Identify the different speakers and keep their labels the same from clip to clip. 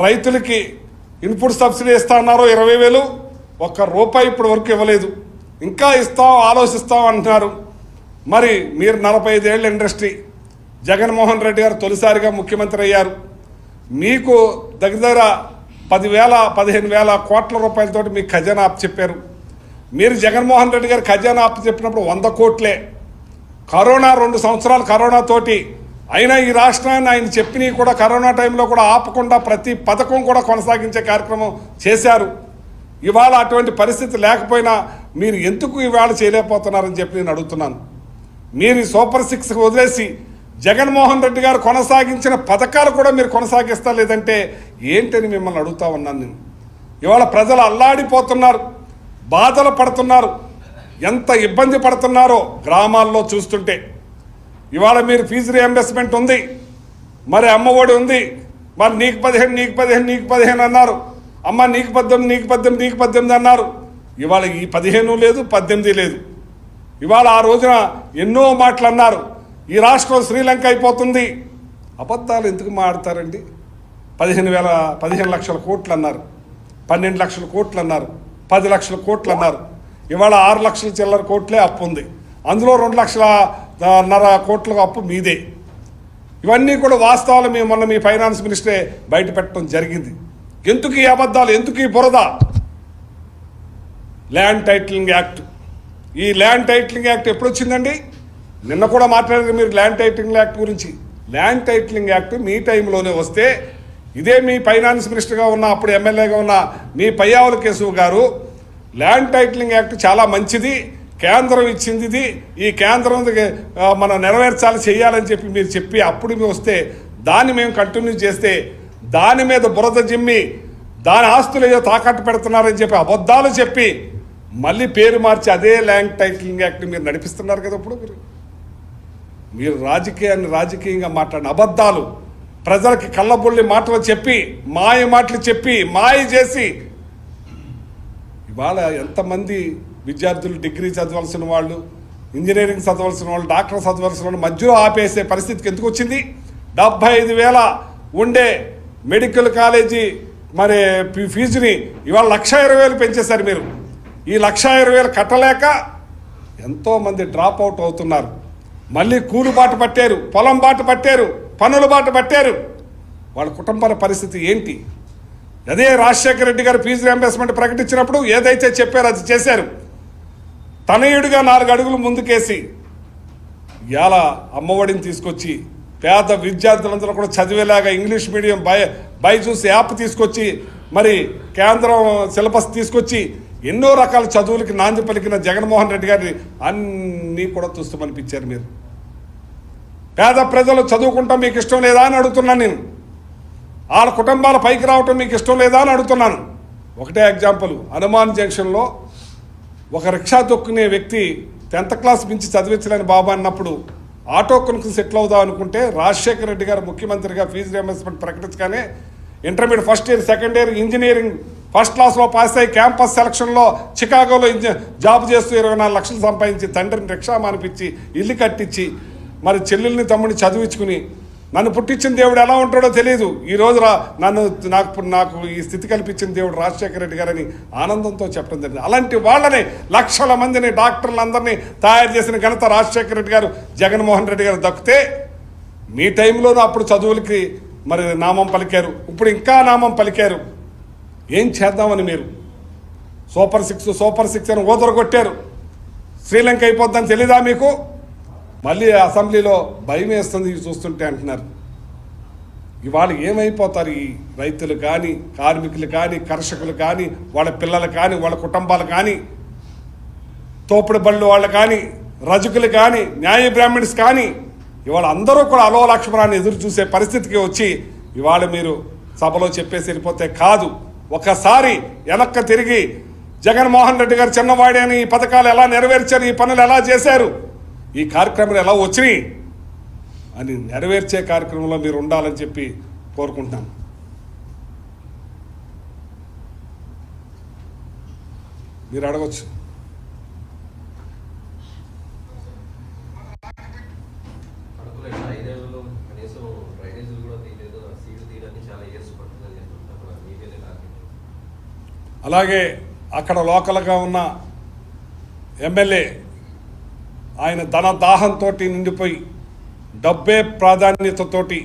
Speaker 1: రైతులకి input subsidy ఇస్తా అన్నారు 20,000, ఒక్క రూపాయి ఇప్పటి వరకు ఇవ్వలేదు. ఇంకా ఇస్తాం ఆలోచిస్తాం అంటున్నారు. మరి మీరు 45 ఏళ్ళ ఇండస్ట్రీ, జగన్మోహన్ రెడ్డి గారు తొలిసారిగా ముఖ్యమంత్రి అయ్యారు. మీకు దగ్గర 10,000-15,000 కోట్ల రూపాయలతోటి మీకు ఖజానా అప్పచెప్పారు. మీరు జగన్మోహన్ రెడ్డి గారు ఖజానా అప్పచెప్పినప్పుడు 100 కోట్లే. కరోనా 2 సంవత్సరాలు కరోనాతోటి అయినా ఈ రాష్ట్రాన్ని ఆయన చెప్పినవి కూడా కరోనా టైంలో కూడా ఆపకుండా ప్రతి పథకం కూడా కొనసాగించే కార్యక్రమం చేశారు. ఇవాళ అటువంటి పరిస్థితి లేకపోయినా మీరు ఎందుకు ఇవాళ చేయలేకపోతున్నారని చెప్పి నేను అడుగుతున్నాను. మీరు సూపర్ 6 వదిలేసి జగన్మోహన్ రెడ్డి గారు కొనసాగించిన పథకాలు కూడా మీరు కొనసాగిస్తా లేదంటే ఏంటని మిమ్మల్ని అడుగుతా ఉన్నాను నేను. ఇవాళ ప్రజలు అల్లాడిపోతున్నారు, బాధలు పడుతున్నారు, ఎంత ఇబ్బంది పడుతున్నారో గ్రామాల్లో చూస్తుంటే. ఇవాళ మీరు ఫీజు రీఎంబర్స్మెంట్ ఉంది, మరి అమ్మఒడి ఉంది, మరి నీకు 15 అన్నారు. అమ్మ నీకు 18 అన్నారు. ఇవాళ ఈ 15 లేదు, 18 లేదు. ఇవాళ ఆ రోజున ఎన్నో మాటలు అన్నారు. ఈ రాష్ట్రం శ్రీలంక అయిపోతుంది. అబద్ధాలు ఎందుకు మాట్లాడతారండి? 15 లక్షల కోట్లు అన్నారు, 12 లక్షల కోట్లు అన్నారు, 10 లక్షల కోట్లు అన్నారు. ఇవాళ 6 లక్షల చిల్లర కోట్లే అప్పు ఉంది. అందులో 2,50,000 కోట్ల అప్పు మీదే. ఇవన్నీ కూడా వాస్తవాలు మొన్న మీ ఫైనాన్స్ మినిస్టరే బయట పెట్టడం జరిగింది. ఎందుకు ఈ అబద్ధాలు, ఎందుకు ఈ బురద? ల్యాండ్ టైటిలింగ్ యాక్ట్, ఈ ల్యాండ్ టైటిలింగ్ యాక్ట్ ఎప్పుడు వచ్చిందండి? నిన్న కూడా మాట్లాడారు మీరు ల్యాండ్ టైటిలింగ్ యాక్ట్ గురించి. ల్యాండ్ టైటిలింగ్ యాక్ట్ మీ టైంలోనే వస్తే ఇదే మీ ఫైనాన్స్ మినిస్టర్గా ఉన్న అప్పుడు ఎమ్మెల్యేగా ఉన్న మీ పయ్యావుల కేశవ్ గారు ల్యాండ్ టైటిలింగ్ యాక్ట్ చాలా మంచిది, కేంద్రం ఇచ్చింది ఇది, ఈ కేంద్రం మనం నెరవేర్చాలి చేయాలని చెప్పి మీరు చెప్పి అప్పుడు మేము వస్తే దాన్ని మేము కంటిన్యూ చేస్తే దాని మీద బురద జిమ్మి దాని ఆస్తులు ఏదో తాకట్టు పెడుతున్నారని చెప్పి అబద్ధాలు చెప్పి మళ్ళీ పేరు మార్చి అదే ల్యాండ్ టైటిలింగ్ యాక్ట్ మీరు నడిపిస్తున్నారు కదా. ఇప్పుడు మీరు రాజకీయంగా మాట్లాడిన అబద్ధాలు, ప్రజలకి కళ్ళబొల్లి మాటలు చెప్పి మాటలు చెప్పి మాయ చేసి ఇవాళ ఎంతమంది విద్యార్థులు డిగ్రీ చదవాల్సిన వాళ్ళు, ఇంజనీరింగ్ చదవాల్సిన వాళ్ళు, డాక్టర్ చదవాల్సిన వాళ్ళు మధ్యలో ఆపేసే పరిస్థితికి ఎందుకు వచ్చింది? 75,000 ఉండే మెడికల్ కాలేజీ మరి ఫీజుని ఇవాళ 1,20,000 పెంచేశారు మీరు. ఈ 1,20,000 కట్టలేక ఎంతోమంది డ్రాప్ అవుట్ అవుతున్నారు. మళ్ళీ కూలి బాట పట్టారు, పొలం బాట పట్టారు, పనుల బాట పట్టారు. వాళ్ళ కుటుంబాల పరిస్థితి ఏంటి? అదే రాజశేఖర రెడ్డి గారు ఫీజు రీయింబర్స్మెంట్ ప్రకటించినప్పుడు ఏదైతే చెప్పారో అది చేశారు. తనయుడిగా 4 అడుగులు ముందుకేసి ఇవాళ అమ్మఒడిని తీసుకొచ్చి పేద విద్యార్థులందరూ కూడా చదివేలాగా ఇంగ్లీష్ మీడియం బైజూస్ యాప్ తీసుకొచ్చి మరి కేంద్రం సిలబస్ తీసుకొచ్చి ఎన్నో రకాల చదువులకి నాంది పలికిన జగన్మోహన్ రెడ్డి గారిని అన్నీ కూడా తుస్తమనిపించారు మీరు. పేద ప్రజలు చదువుకుంటాం మీకు ఇష్టం లేదా అని అడుగుతున్నాను నేను. వాళ్ళ కుటుంబాల పైకి రావటం మీకు ఇష్టం లేదా అని అడుగుతున్నాను. ఒకటే ఎగ్జాంపుల్, హనుమాన్ జంక్షన్లో ఒక రిక్షా తొక్కునే వ్యక్తి 10th క్లాస్ మించి చదివించలేని బాబా అన్నప్పుడు ఆటో కొనుక్కు సెటిల్ అవుదాం అనుకుంటే రాజశేఖర రెడ్డి గారు ముఖ్యమంత్రిగా ఫీజు రీయింబర్స్మెంట్ ప్రకటించగానే intermediate first year, second year engineering first క్లాస్లో పాస్ అయ్యి క్యాంపస్ సెలక్షన్లో చికాగోలో జాబ్ చేస్తూ 24 లక్షలు సంపాదించి తండ్రిని రిక్షా మానిపించి ఇల్లు కట్టించి మరి చెల్లెల్ని తమ్ముడిని చదివించుకుని నన్ను పుట్టించిన దేవుడు ఎలా ఉంటాడో తెలియదు. ఈరోజు నాకు ఈ స్థితి కల్పించిన దేవుడు రాజశేఖర రెడ్డి గారని ఆనందంతో చెప్పడం జరిగింది. అలాంటి వాళ్ళని లక్షల మందిని డాక్టర్లందరినీ తయారు చేసిన ఘనత రాజశేఖర రెడ్డి గారు, జగన్మోహన్ రెడ్డి గారు దక్కితే మీ టైంలోనూ అప్పుడు చదువులకి మరి నామం పలికారు, ఇప్పుడు ఇంకా నామం పలికారు. ఏం చేద్దామని మీరు సూపర్ 6 అని ఓదరగొట్టారు. శ్రీలంక అయిపోద్దని తెలీదా మీకు? మళ్ళీ అసెంబ్లీలో భయం వేస్తుంది చూస్తుంటే అంటున్నారు. ఇవాళ ఏమైపోతారు ఈ రైతులు కానీ, కార్మికులు కానీ, కర్షకులు కానీ, వాళ్ళ పిల్లలు కానీ, వాళ్ళ కుటుంబాలు కానీ, తోపుడు బళ్ళు వాళ్ళు కానీ, రజకులు కానీ, న్యాయ బ్రాహ్మణ్స్ కానీ ఇవాళ అందరూ కూడా అలో లక్ష్మణాన్ని ఎదురు చూసే పరిస్థితికి వచ్చి ఇవాళ మీరు సభలో చెప్పేసి వెళ్ళిపోతే కాదు. ఒకసారి వెనక్కి తిరిగి జగన్మోహన్ రెడ్డి గారు చిన్నవాడే అని ఈ పథకాలు ఎలా నెరవేర్చారు, ఈ పనులు ఎలా చేశారు, ఈ కార్యక్రమాలు ఎలా వచ్చినాయి అని నెరవేర్చే కార్యక్రమంలో మీరు ఉండాలని చెప్పి కోరుకుంటున్నాను. మీరు అడగచ్చు. అలాగే అక్కడ లోకల్గా ఉన్న ఎమ్మెల్యే ఆయన ధన దాహంతో నిండిపోయి డబ్బే ప్రాధాన్యతతోటి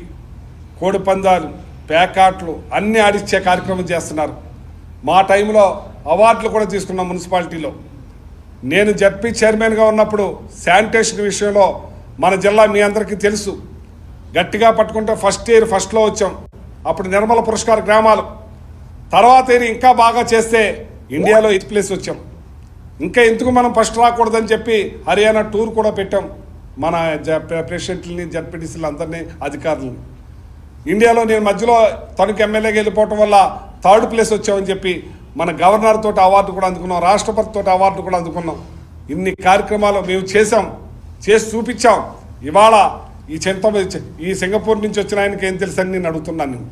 Speaker 1: కోడిపందాలు ప్యాకాట్లు అన్నీ ఆడిచ్చే కార్యక్రమం చేస్తున్నారు. మా టైంలో అవార్డులు కూడా తీసుకున్నాం మున్సిపాలిటీలో. నేను జడ్పీ చైర్మన్గా ఉన్నప్పుడు శానిటేషన్ విషయంలో మన జిల్లా మీ అందరికీ తెలుసు, గట్టిగా పట్టుకుంటే ఫస్ట్లో వచ్చాం. అప్పుడు నిర్మల పురస్కార గ్రామాలు, తర్వాత ఇంకా బాగా చేస్తే ఇండియాలో 8th ప్లేస్ వచ్చాం. ఇంకా ఎందుకు మనం ఫస్ట్ రాకూడదని చెప్పి హర్యానా టూర్ కూడా పెట్టాం. మన ప్రెసిడెంట్లని జడ్పీటీసీలు అందరినీ అధికారులని. ఇండియాలో నేను మధ్యలో తణుకు ఎమ్మెల్యేగా వెళ్ళిపోవటం వల్ల 3rd ప్లేస్ వచ్చామని చెప్పి మన గవర్నర్ తోటి అవార్డు కూడా అందుకున్నాం, రాష్ట్రపతి తోటి అవార్డు కూడా అందుకున్నాం. ఇన్ని కార్యక్రమాలు మేము చేసి చూపించాం. ఇవాళ ఈ సింగపూర్ నుంచి వచ్చిన ఆయనకి ఏం తెలుసని నేను అడుగుతున్నాను. నేను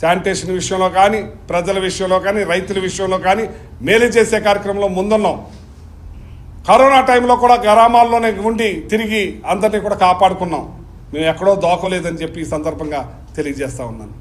Speaker 1: శానిటేషన్ విషయంలో కానీ, ప్రజల విషయంలో కానీ, రైతుల విషయంలో కానీ మేలు చేసే కార్యక్రమంలో ముందున్నాం. కరోనా టైంలో కూడా గ్రామాల్లోనే ఉండి తిరిగి అందరినీ కూడా కాపాడుకున్నాం. మేము ఎక్కడో దోకలేదని చెప్పి ఈ సందర్భంగా తెలియజేస్తా ఉన్నాను.